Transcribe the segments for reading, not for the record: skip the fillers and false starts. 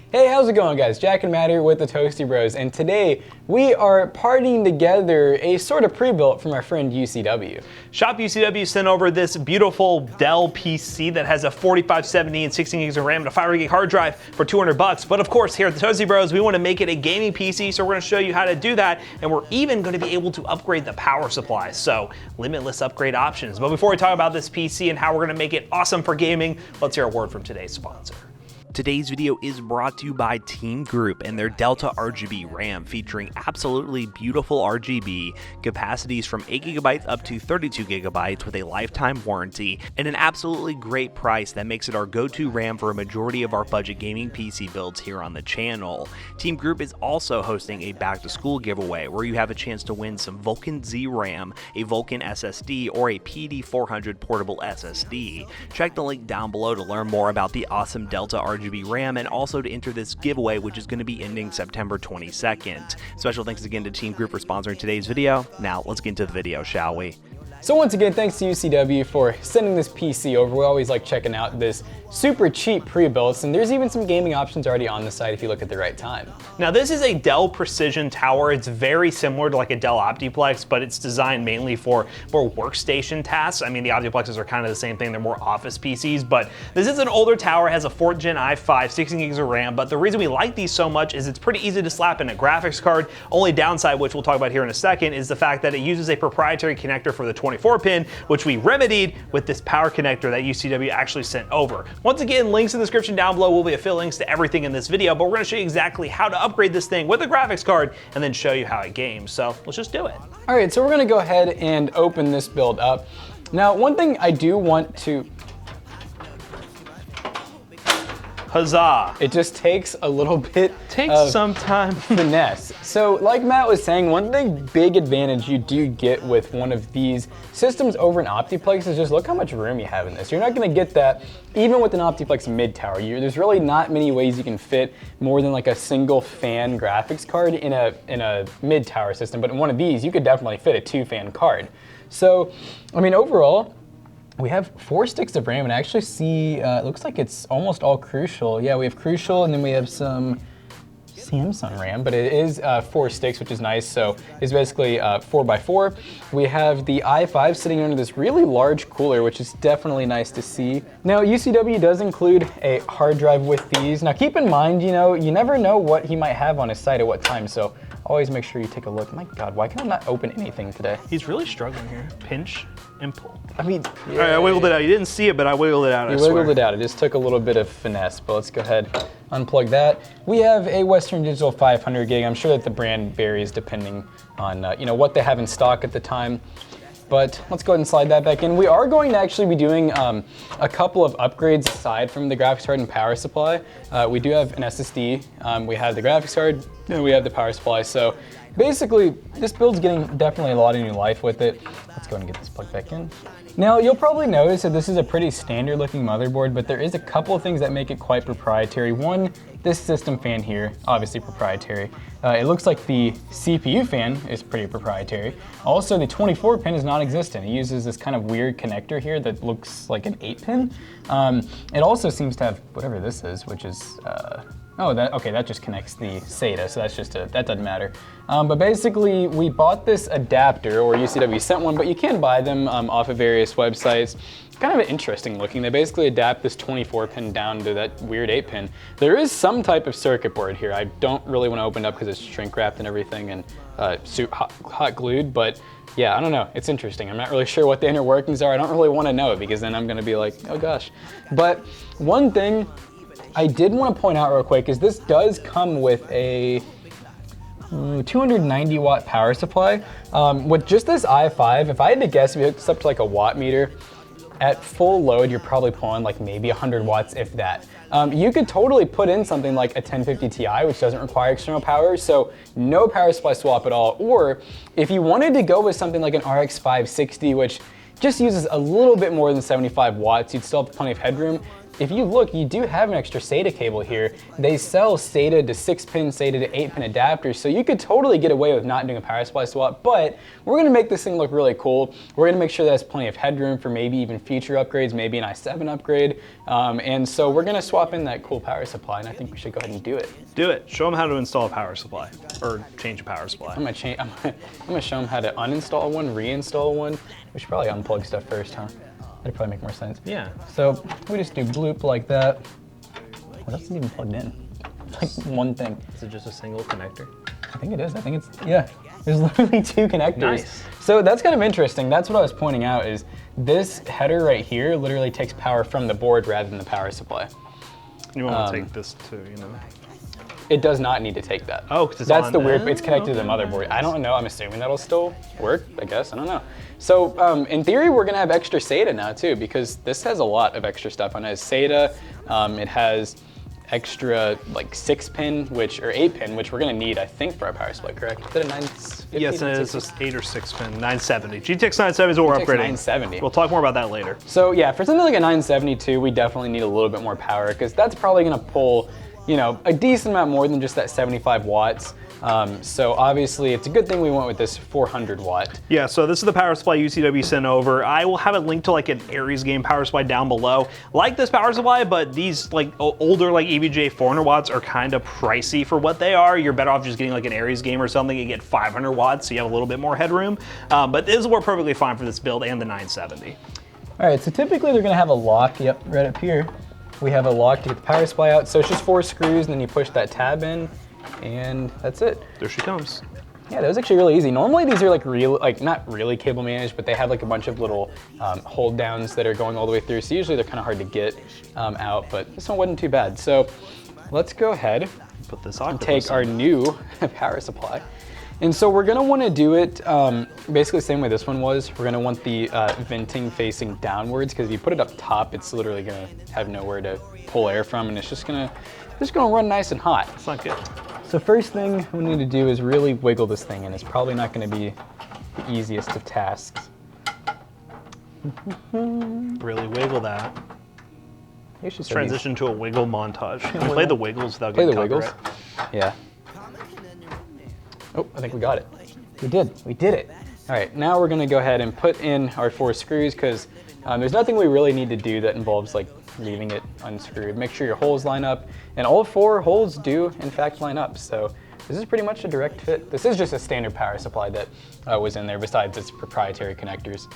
Hey, how's it going, guys? Jack and Matt here with the Toasty Bros, and today we are partying together a sort of pre-built from our friend UCW. Shop UCW sent over this beautiful Dell PC that has a 4570 and 16 gigs of RAM and a 500 gig hard drive for $200. But of course, here at the Toasty Bros, we want to make it a gaming PC, so we're going to show you how to do that, and we're even going to be able to upgrade the power supply. So limitless upgrade options. But before we talk about this PC and how we're going to make it awesome for gaming, let's hear a word from today's sponsor. Today's video is brought to you by Team Group and their Delta RGB RAM, featuring absolutely beautiful RGB, capacities from 8 gigabytes up to 32 gigabytes with a lifetime warranty, and an absolutely great price that makes it our go-to RAM for a majority of our budget gaming PC builds here on the channel. Team Group is also hosting a back-to-school giveaway where you have a chance to win some Vulkan Z RAM, a Vulkan SSD, or a PD400 portable SSD. Check the link down below to learn more about the awesome Delta RGB RAM and also to enter this giveaway, which is going to be ending September 22nd. Special thanks again to Team Group for sponsoring today's video. Now let's get into the video, shall we? So once again, thanks to UCW for sending this PC over. We always like checking out this super cheap pre-builts, and there's even some gaming options already on the site if you look at the right time. Now this is a Dell Precision Tower. It's very similar to like a Dell Optiplex, but it's designed mainly for workstation tasks. I mean, the Optiplexes are kind of the same thing. They're more office PCs, but this is an older tower, has a 4th Gen i5, 16 gigs of RAM, but the reason we like these so much is it's pretty easy to slap in a graphics card. Only downside, which we'll talk about here in a second, is the fact that it uses a proprietary connector for the 24 pin, which we remedied with this power connector that UCW actually sent over. Once again, links in the description down below will be affiliate links to everything in this video, but we're going to show you exactly how to upgrade this thing with a graphics card and then show you how it games. So let's just do it. All right, so we're going to go ahead and open this build up. Now, one thing I do want to... Huzzah! It just takes a little bit Takes some time. finesse. So like Matt was saying, one big advantage you do get with one of these systems over an Optiplex is just look how much room you have in this. You're not going to get that even with an Optiplex mid-tower. There's really not many ways you can fit more than like a single fan graphics card in a mid-tower system, but in one of these you could definitely fit a 2-fan card. So, I mean, overall, we have 4 sticks of RAM, and I actually see, it looks like it's almost all Crucial. Yeah, we have Crucial, and then we have some Samsung RAM, but it is 4 sticks, which is nice. So it's basically 4x4. We have the i5 sitting under this really large cooler, which is definitely nice to see. Now, UCW does include a hard drive with these. Now, keep in mind, you know, you never know what he might have on his site at what time, so always make sure you take a look. My God, why can I not open anything today? He's really struggling here. Pinch and pull. I mean, yeah. All right, I wiggled it out. You didn't see it, but I wiggled it out, I swear. You wiggled it out. It just took a little bit of finesse, but let's go ahead, unplug that. We have a Western Digital 500 gig. I'm sure that the brand varies depending on you know, what they have in stock at the time. But let's go ahead and slide that back in. We are going to actually be doing a couple of upgrades aside from the graphics card and power supply. We do have an SSD, we have the graphics card, and we have the power supply. So basically, this build's getting definitely a lot of new life with it. Let's go ahead and get this plugged back in. Now, you'll probably notice that this is a pretty standard looking motherboard, but there is a couple of things that make it quite proprietary. One, this system fan here, obviously proprietary. It looks like the CPU fan is pretty proprietary. Also, the 24 pin is non-existent. It uses this kind of weird connector here that looks like an 8 pin. It also seems to have whatever this is, which is, okay, that just connects the SATA, so that doesn't matter. But basically, we bought this adapter, or UCW sent one, but you can buy them off of various websites. Kind of interesting looking. They basically adapt this 24 pin down to that weird 8 pin. There is some type of circuit board here. I don't really want to open it up because it's shrink wrapped and everything and hot glued, but yeah, I don't know. It's interesting. I'm not really sure what the inner workings are. I don't really want to know it because then I'm going to be like, oh gosh. But one thing I did want to point out real quick is this does come with a 290 watt power supply. With just this i5, if I had to guess, if you hooked this up to like a watt meter, at full load, you're probably pulling like maybe 100 watts, if that. You could totally put in something like a 1050 Ti, which doesn't require external power, so no power supply swap at all. Or if you wanted to go with something like an RX 560, which just uses a little bit more than 75 watts, you'd still have plenty of headroom. if you look, you do have an extra SATA cable here. They sell SATA to 6-pin, SATA to 8-pin adapters, so you could totally get away with not doing a power supply swap, but we're gonna make this thing look really cool. We're gonna make sure that has plenty of headroom for maybe even future upgrades, maybe an i7 upgrade, and so we're gonna swap in that cool power supply, and I think we should go ahead and do it. Do it. Show them how to install a power supply, or change a power supply. I'm gonna show them how to uninstall one, reinstall one. We should probably unplug stuff first, huh? That'd probably make more sense. Yeah. So we just do bloop like that. What else is even plugged in? Like one thing. Is it just a single connector? I think it is. I think it's, yeah. There's literally 2 connectors. Nice. So that's kind of interesting. That's what I was pointing out is this header right here literally takes power from the board rather than the power supply. You want to take this too, you know? It does not need to take that. Oh, because it's that's on, the weird. It's connected to the motherboard. I don't know. I'm assuming that'll still work. I guess I don't know. So in theory, we're gonna have extra SATA now too, because this has a lot of extra stuff on it. It has SATA. It has extra like 6-pin, or 8-pin, which we're gonna need, I think, for our power supply. Correct? Is that a 950? Yes, it is just 8 or 6-pin, 970. GTX 970 is what we're upgrading. 970. We'll talk more about that later. So yeah, for something like a 972, we definitely need a little bit more power because that's probably gonna pull, you know, a decent amount more than just that 75 watts. So obviously it's a good thing we went with this 400 watt. Yeah, so this is the power supply UCW sent over. I will have a link to like an Aries game power supply down below. Like this power supply, but these like older like EVGA 400 watts are kind of pricey for what they are. You're better off just getting like an Aries game or something and get 500 watts so you have a little bit more headroom. But this will work perfectly fine for this build and the 970. All right, so typically they're gonna have a lock, yep, right up here. We have a lock to get the power supply out. So it's just 4 screws and then you push that tab in and that's it. There she comes. Yeah, that was actually really easy. Normally these are like not really cable managed, but they have like a bunch of little hold downs that are going all the way through. So usually they're kind of hard to get out, but this one wasn't too bad. So let's go ahead Put this and take our new power supply. And so we're gonna wanna do it basically the same way this one was. We're gonna want the venting facing downwards because if you put it up top, it's literally gonna have nowhere to pull air from and it's just gonna run nice and hot. It's not good. So first thing we need to do is really wiggle this thing in. It's probably not gonna be the easiest of tasks. Really wiggle that. Let's Transition to a wiggle montage. Can we play the wiggles without Play getting the wiggles? copyright? Yeah. Oh, I think we got it. We did it. All right, now we're gonna go ahead and put in our 4 screws because there's nothing we really need to do that involves like leaving it unscrewed. Make sure your holes line up, and all 4 holes do in fact line up. So this is pretty much a direct fit. This is just a standard power supply that was in there besides its proprietary connectors.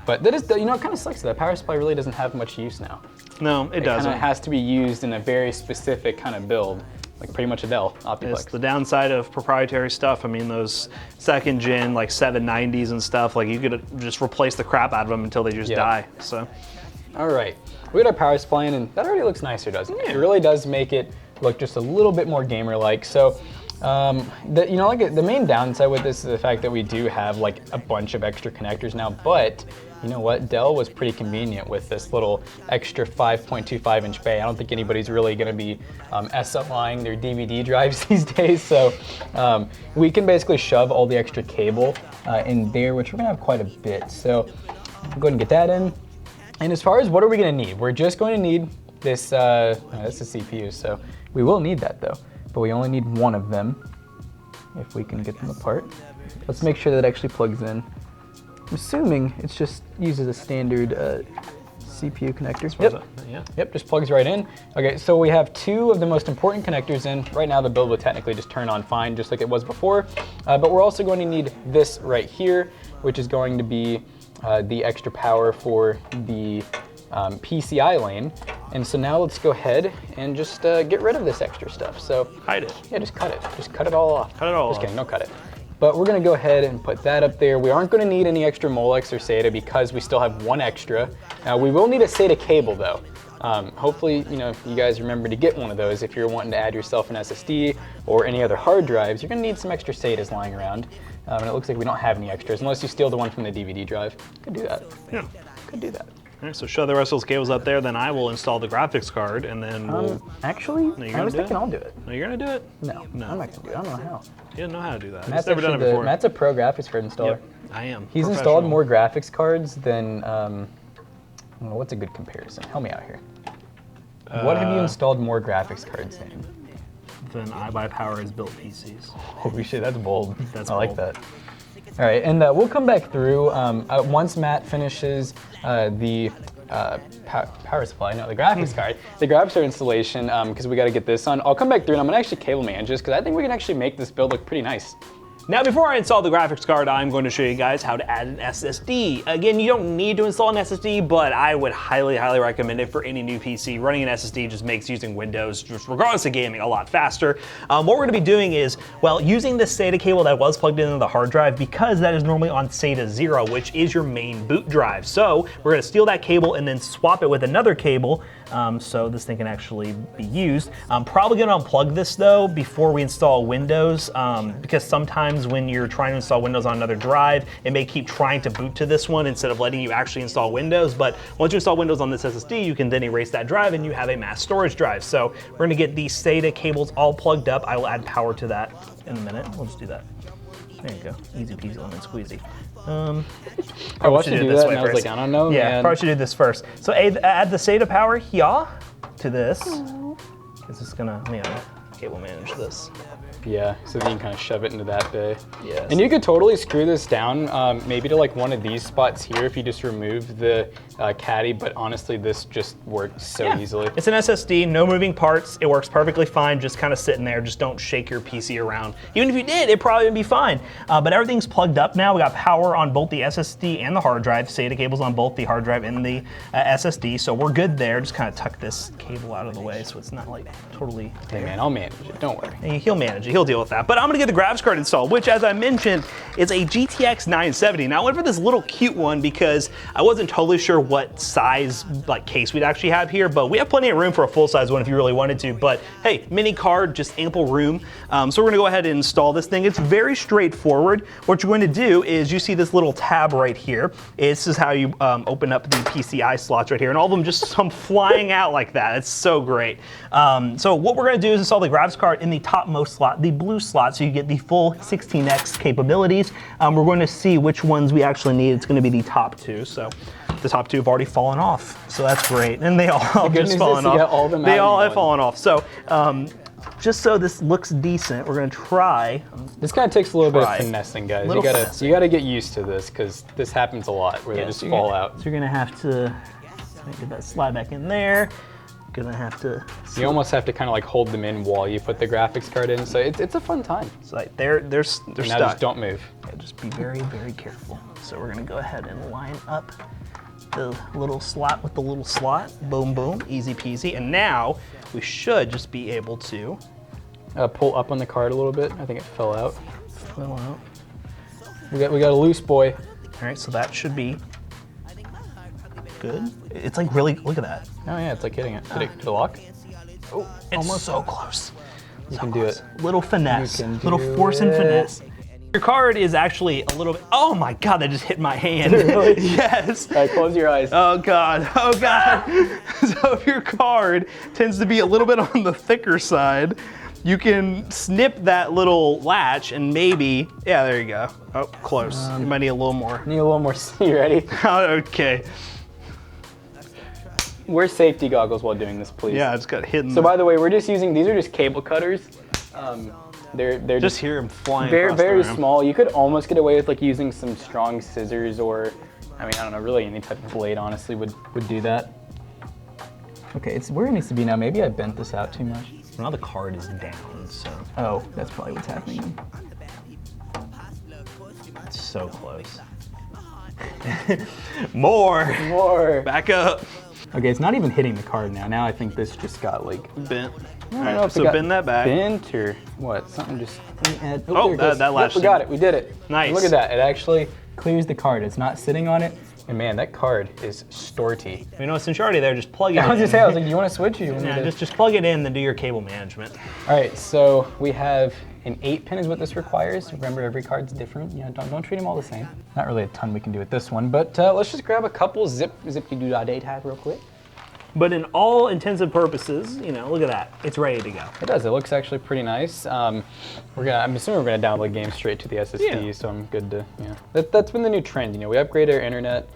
But that is, you know, it kind of sucks that power supply really doesn't have much use now. No, it doesn't. It has to be used in a very specific kind of build. Like pretty much a Dell Optiplex. It's the downside of proprietary stuff. I mean, those 2nd gen like 790s and stuff, like you could just replace the crap out of them until they just die. So, all right, we got our power supply in, and that already looks nicer, doesn't it? Yeah. It really does make it look just a little bit more gamer-like. So, you know, like the main downside with this is the fact that we do have like a bunch of extra connectors now, but you know what? Dell was pretty convenient with this little extra 5.25-inch bay. I don't think anybody's really going to be SLIing their DVD drives these days, so we can basically shove all the extra cable in there, which we're going to have quite a bit. So go ahead and get that in. And as far as what are we going to need? We're just going to need this. This is CPU, so we will need that though, but we only need one of them if we can get them apart. Let's make sure that actually plugs in. I'm assuming it's just uses a standard CPU connector. Yep. Yeah. Yep, just plugs right in. Okay, so we have 2 of the most important connectors in. Right now the build will technically just turn on fine, just like it was before. But we're also going to need this right here, which is going to be the extra power for the PCI lane. And so now let's go ahead and just get rid of this extra stuff. So Hide it. yeah, just cut it. Just cut it all off. Cut it all Just off. kidding, don't cut it. But we're gonna go ahead and put that up there. We aren't gonna need any extra Molex or SATA because we still have 1 extra. Now we will need a SATA cable though. Hopefully, you know, you guys remember to get one of those if you're wanting to add yourself an SSD or any other hard drives. You're gonna need some extra SATAs lying around. And it looks like we don't have any extras unless you steal the one from the DVD drive. Could do that. Yeah. Could do that. All right, so shove the rest of those cables up there, then I will install the graphics card, and then we'll... Actually, you're I was gonna do thinking it? I'll do it. No, you're gonna do it? No, No. I'm not gonna do it. I don't know how. You didn't know how to do that. Matt's I've never done it before. Matt's a pro graphics card installer. Yep, I am. He's installed more graphics cards than, I don't know, what's a good comparison? Help me out here. What have you installed more graphics cards in? Then iBuyPower has built PCs. Holy shit, that's bold. That's I like bold. that. All right, and we'll come back through once Matt finishes the power supply, no, the graphics card, the graphics card installation, because we got to get this on. I'll come back through and I'm gonna actually cable manage this because I think we can actually make this build look pretty nice. Now, before I install the graphics card, I'm going to show you guys how to add an SSD. Again, you don't need to install an SSD, but I would highly, highly recommend it for any new PC. Running an SSD just makes using Windows, just regardless of gaming, a lot faster. What we're gonna be doing is, well, using the SATA cable that was plugged into the hard drive, because that is normally on SATA 0, which is your main boot drive. So we're gonna steal that cable and then swap it with another cable, so this thing can actually be used. I'm probably gonna unplug this though before we install Windows, because sometimes when you're trying to install Windows on another drive, it may keep trying to boot to this one instead of letting you actually install Windows. But once you install Windows on this SSD, you can then erase that drive and you have a mass storage drive. So we're gonna get these SATA cables all plugged up. I will add power to that in a minute. We'll just do that. There you go, easy peasy lemon squeezy. I watched you do that and I was like, I don't know, yeah, man. probably should do this first. So add the SATA power here to this. This is gonna, let me cable manage this. Yeah, so then you can kind of shove it into that bay. Yes. And you could totally screw this down, maybe to like one of these spots here if you just remove the caddy, but honestly, this just works so easily. It's an SSD, no moving parts. It works perfectly fine, just kind of sitting there. Just don't shake your PC around. Even if you did, it probably would be fine. But everything's plugged up now. We got power on both the SSD and the hard drive. SATA cables on both the hard drive and the SSD, so we're good there. Just kind of tuck this cable out of the way so it's not like totally there. Hey man, I'll manage it, don't worry. And he'll manage it, he'll deal with that. But I'm gonna get the graphics card installed, which as I mentioned, is a GTX 970. Now I went for this little cute one because I wasn't totally sure what size like case we'd actually have here, but we have plenty of room for a full-size one if you really wanted to. But hey, mini card, just ample room. So we're gonna go ahead and install this thing. It's very straightforward. What you're going to do is you see this little tab right here. This is how you open up the PCI slots right here, and all of them just come flying out like that. It's so great. So what we're gonna do is install the graphics card in the topmost slot, the blue slot, so you get the full 16x capabilities. We're going to see which ones we actually need. It's going to be the top two. So the top two have already fallen off, so that's great. And they all just fallen off. They all have fallen off. So just so this looks decent, we're going to try. This kind of takes a little bit of finessing, guys. You gotta get used to this because this happens a lot where they just fall out. So you're going to have to get that slide back in there. Gonna have to. You almost have to kind of like hold them in while you put the graphics card in, so it's a fun time. So like they're stuck. Now just don't move. Yeah, just be very, very careful. So we're gonna go ahead and line up the little slot with the little slot. Boom, boom, easy peasy. And now we should just be able to pull up on the card a little bit. I think it fell out. Fell out. We got a loose boy. All right, so that should be good. It's like really, look at that. Oh yeah, it's like hitting it. Did it lock? Oh, it's almost so close. You can do it. Little finesse, little force and finesse. Your card is actually a little bit, oh my God, that just hit my hand. Really? Yes. All right, close your eyes. Oh God, oh God. So if your card tends to be a little bit on the thicker side, you can snip that little latch and maybe, yeah, there you go. Oh, close. You might need a little more. Need a little more. You ready? Okay. Wear safety goggles while doing this, please. Yeah, I just got hit. So by the way, we're just using, these are just cable cutters. They're just hear them flying very, across the very room. Small. You could almost get away with like using some strong scissors or, I mean, I don't know, really any type of blade honestly would do that. Okay, it's where it needs to be now. Maybe I bent this out too much. Now the card is down, so. Oh, that's probably what's happening. It's so close. More. Back up. Okay, it's not even hitting the card now. Now I think this just got like bent. I don't know if so bend that back. Bent or what? Something just. Oh, that latched. We got it. We did it. Nice. Look at that. It actually clears the card. It's not sitting on it. And man, that card is storty. You know, since you're already there, just plug it in. I was just saying, I was like, do you want to switch or you want to? Just plug it in, then do your cable management. All right, so we have an 8-pin is what this requires. Remember, every card's different. You know, don't treat them all the same. Not really a ton we can do with this one, but let's just grab a couple zippy-doo-dah-day tab real quick. But in all intents and purposes, you know, look at that. It's ready to go. It does. It looks actually pretty nice. I'm assuming we're gonna download games straight to the SSD, so I'm good to, you know. That's been the new trend. You know, we upgrade our internet,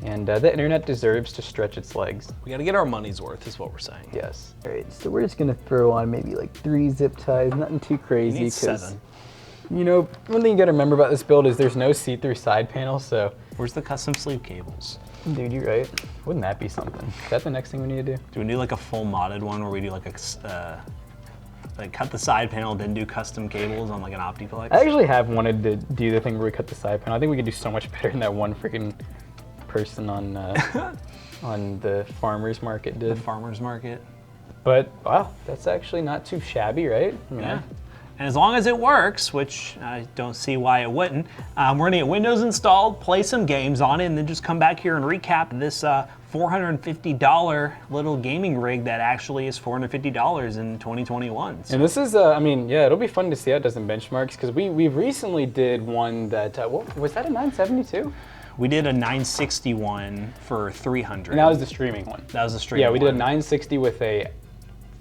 And the internet deserves to stretch its legs. We got to get our money's worth, is what we're saying. Yes. All right, so we're just gonna throw on maybe like 3 zip ties, nothing too crazy. You need 7. You know, one thing you gotta remember about this build is there's no see-through side panel, so. Where's the custom sleeve cables? Dude, you're right. Wouldn't that be something? Is that the next thing we need to do? Do we do like a full modded one where we do like a, like cut the side panel, then do custom cables on like an Optiplex? I actually have wanted to do the thing where we cut the side panel. I think we could do so much better than that one freaking person on on the farmer's market did. The farmer's market. But wow, that's actually not too shabby, right? I mean, Yeah. And as long as it works, which I don't see why it wouldn't, we're gonna get Windows installed, play some games on it, and then just come back here and recap this $450 little gaming rig that actually is $450 in 2021. So. And this is, I mean, yeah, it'll be fun to see how it does in benchmarks, because we recently did one that, what, was that a 972? We did a 961 for 300. And that was the streaming one. That was the streaming one. Yeah, we did a one. 960 with a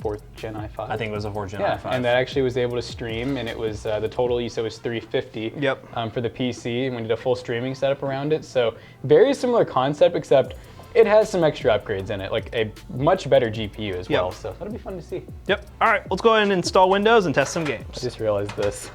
4th gen i5. I think it was a 4th gen yeah, i5. and that actually was able to stream, and it was, the total you said was 350 Yep. For the PC, and we did a full streaming setup around it. So very similar concept, except it has some extra upgrades in it, like a much better GPU as well, so that'll be fun to see. Yep, all right, let's go ahead and install Windows and test some I games. just realized this.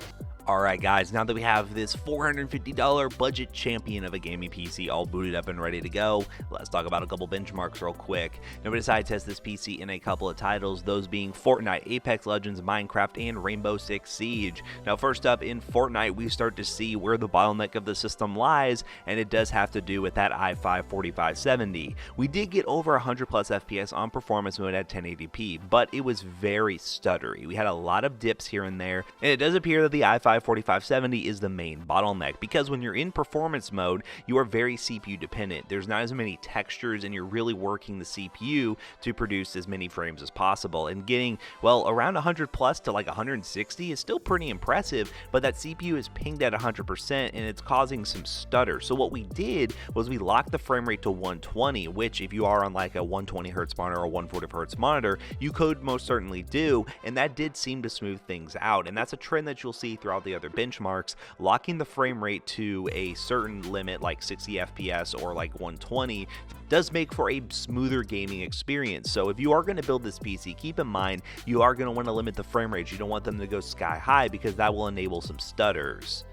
Alright guys, now that we have this $450 budget champion of a gaming PC all booted up and ready to go, let's talk about a couple benchmarks real quick. Now we decided to test this PC in a couple of titles, those being Fortnite, Apex Legends, Minecraft, and Rainbow Six Siege. Now first up, in Fortnite we start to see where the bottleneck of the system lies, and it does have to do with that i5-4570. We did get over 100 plus FPS on performance mode at 1080p, but it was very stuttery. We had a lot of dips here and there, and it does appear that the i5-4570 is the main bottleneck, because when you're in performance mode, you are very CPU dependent. There's not as many textures, and you're really working the CPU to produce as many frames as possible, and getting, well, around 100 plus to like 160 is still pretty impressive, but that CPU is pinged at 100% and it's causing some stutter. So what we did was we locked the frame rate to 120, which if you are on like a 120 Hz monitor or 140 Hz monitor, you could most certainly do, and that did seem to smooth things out, and that's a trend that you'll see throughout the other benchmarks. Locking the frame rate to a certain limit like 60 FPS or like 120 does make for a smoother gaming experience. So if you are going to build this PC, keep in mind you are going to want to limit the frame rates. You don't want them to go sky high, because that will enable some stutters.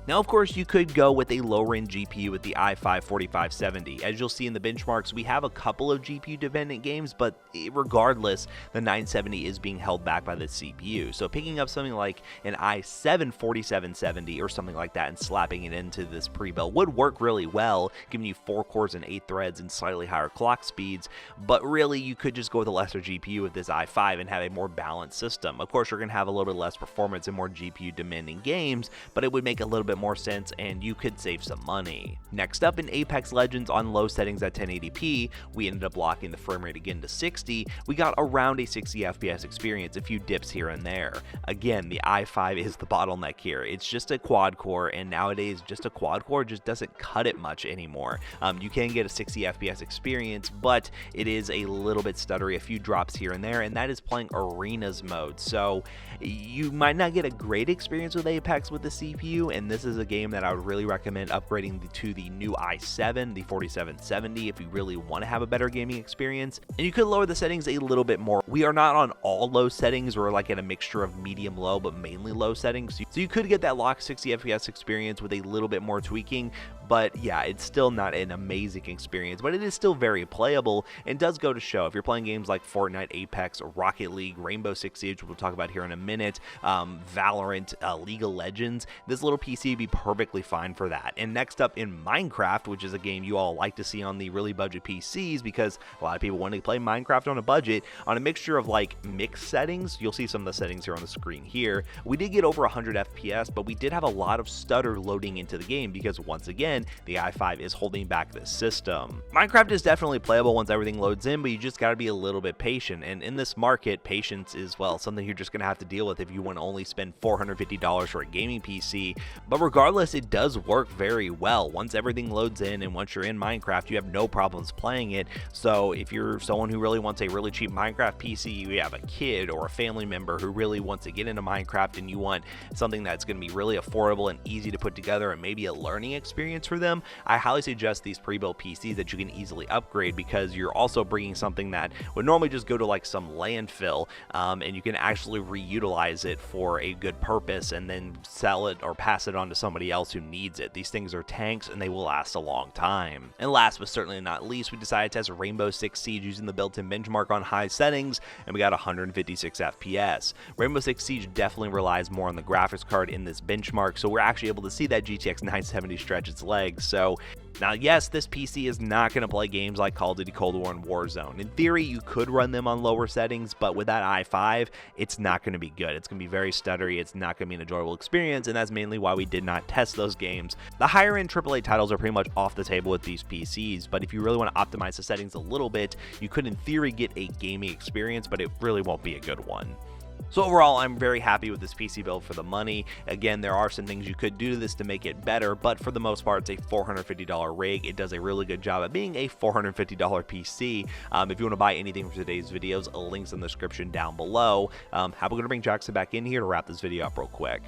Now, of course, you could go with a lower-end GPU with the i5-4570. As you'll see in the benchmarks, we have a couple of GPU-dependent games, but regardless, the 970 is being held back by the CPU. So picking up something like an i7-4770 or something like that and slapping it into this pre-build would work really well, giving you 4 cores and 8 threads and slightly higher clock speeds, but really, you could just go with a lesser GPU with this i5 and have a more balanced system. Of course, you're going to have a little bit less performance and more GPU-demanding games, but it would make a little bit more sense and you could save some money. Next up, in Apex Legends on low settings at 1080p, we ended up locking the frame rate again to 60. We got around a 60 FPS experience, a few dips here and there. Again, the i5 is the bottleneck here. It's just a quad core, and nowadays just a quad core just doesn't cut it much anymore. You can get a 60 FPS experience, but it is a little bit stuttery, a few drops here and there, and that is playing arenas mode. So you might not get a great experience with Apex with the CPU, and this is a game that I would really recommend upgrading to the new i7, the 4770, if you really want to have a better gaming experience. And you could lower the settings a little bit more. We are not on all low settings. We're like at a mixture of medium low, but mainly low settings. So you could get that locked 60 FPS experience with a little bit more tweaking. But yeah, it's still not an amazing experience, but it is still very playable, and does go to show if you're playing games like Fortnite, Apex, Rocket League, Rainbow Six Siege, which we'll talk about here in a minute, Valorant, League of Legends, this little PC would be perfectly fine for that. And next up, in Minecraft, which is a game you all like to see on the really budget PCs, because a lot of people want to play Minecraft on a budget, on a mixture of like mixed settings. You'll see some of the settings here on the screen here. We did get over 100 FPS, but we did have a lot of stutter loading into the game, because once again, the i5 is holding back the system. Minecraft is definitely playable once everything loads in, but you just got to be a little bit patient, and in this market, patience is, well, something you're just going to have to deal with if you want to only spend $450 for a gaming PC. But regardless, it does work very well. Once everything loads in and once you're in Minecraft, you have no problems playing it. So if you're someone who really wants a really cheap Minecraft PC, you have a kid or a family member who really wants to get into Minecraft, and you want something that's going to be really affordable and easy to put together and maybe a learning experience for them, I highly suggest these pre-built PCs that you can easily upgrade, because you're also bringing something that would normally just go to like some landfill, and you can actually reutilize it for a good purpose and then sell it or pass it on to somebody else who needs it. These things are tanks and they will last a long time. And last but certainly not least, we decided to test Rainbow Six Siege using the built-in benchmark on high settings, and we got 156 FPS. Rainbow Six Siege definitely relies more on the graphics card in this benchmark, so we're actually able to see that GTX 970 stretch its legs. So now, yes, this PC is not going to play games like Call of Duty Cold War and Warzone. In theory, you could run them on lower settings, but with that i5, it's not going to be good. It's going to be very stuttery. It's not going to be an enjoyable experience, and that's mainly why we did not test those games. The higher-end AAA titles are pretty much off the table with these PCs, but if you really want to optimize the settings a little bit, you could, in theory, get a gaming experience, but it really won't be a good one. So overall, I'm very happy with this PC build for the money. Again, there are some things you could do to this to make it better, but for the most part, it's a $450 rig. It does a really good job at being a $450 PC. If you want to buy anything from today's videos, links in the description down below. How we're going to bring Jackson back in here to wrap this video up real quick.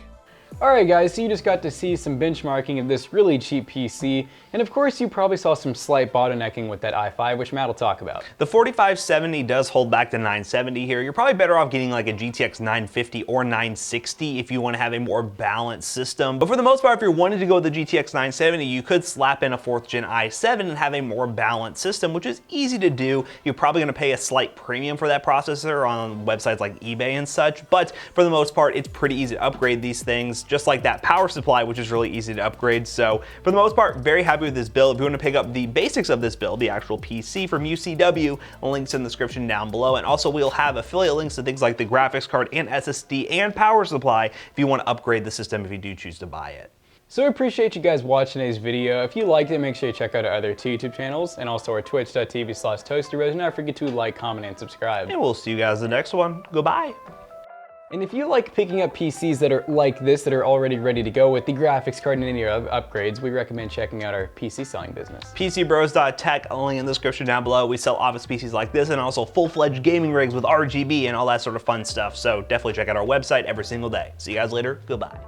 Alright guys, so you just got to see some benchmarking of this really cheap PC, and of course you probably saw some slight bottlenecking with that i5, which Matt will talk about. The 4570 does hold back the 970 here. You're probably better off getting like a GTX 950 or 960 if you want to have a more balanced system. But for the most part, if you're wanting to go with the GTX 970, you could slap in a 4th gen i7 and have a more balanced system, which is easy to do. You're probably going to pay a slight premium for that processor on websites like eBay and such, but for the most part, it's pretty easy to upgrade these things, just like that power supply, which is really easy to upgrade. So for the most part, very happy with this build. If you want to pick up the basics of this build, the actual PC from UCW, links in the description down below. And also we'll have affiliate links to things like the graphics card and SSD and power supply if you want to upgrade the system if you do choose to buy it. So I appreciate you guys watching today's video. If you liked it, make sure you check out our other two YouTube channels and also our twitch.tv/toastybros. And don't forget to like, comment, and subscribe. And we'll see you guys in the next one. Goodbye. And if you like picking up PCs that are like this, that are already ready to go with the graphics card and any other upgrades, we recommend checking out our PC selling business. PCBros.tech, link in the description down below. We sell office PCs like this and also full-fledged gaming rigs with RGB and all that sort of fun stuff. So definitely check out our website every single day. See you guys later. Goodbye.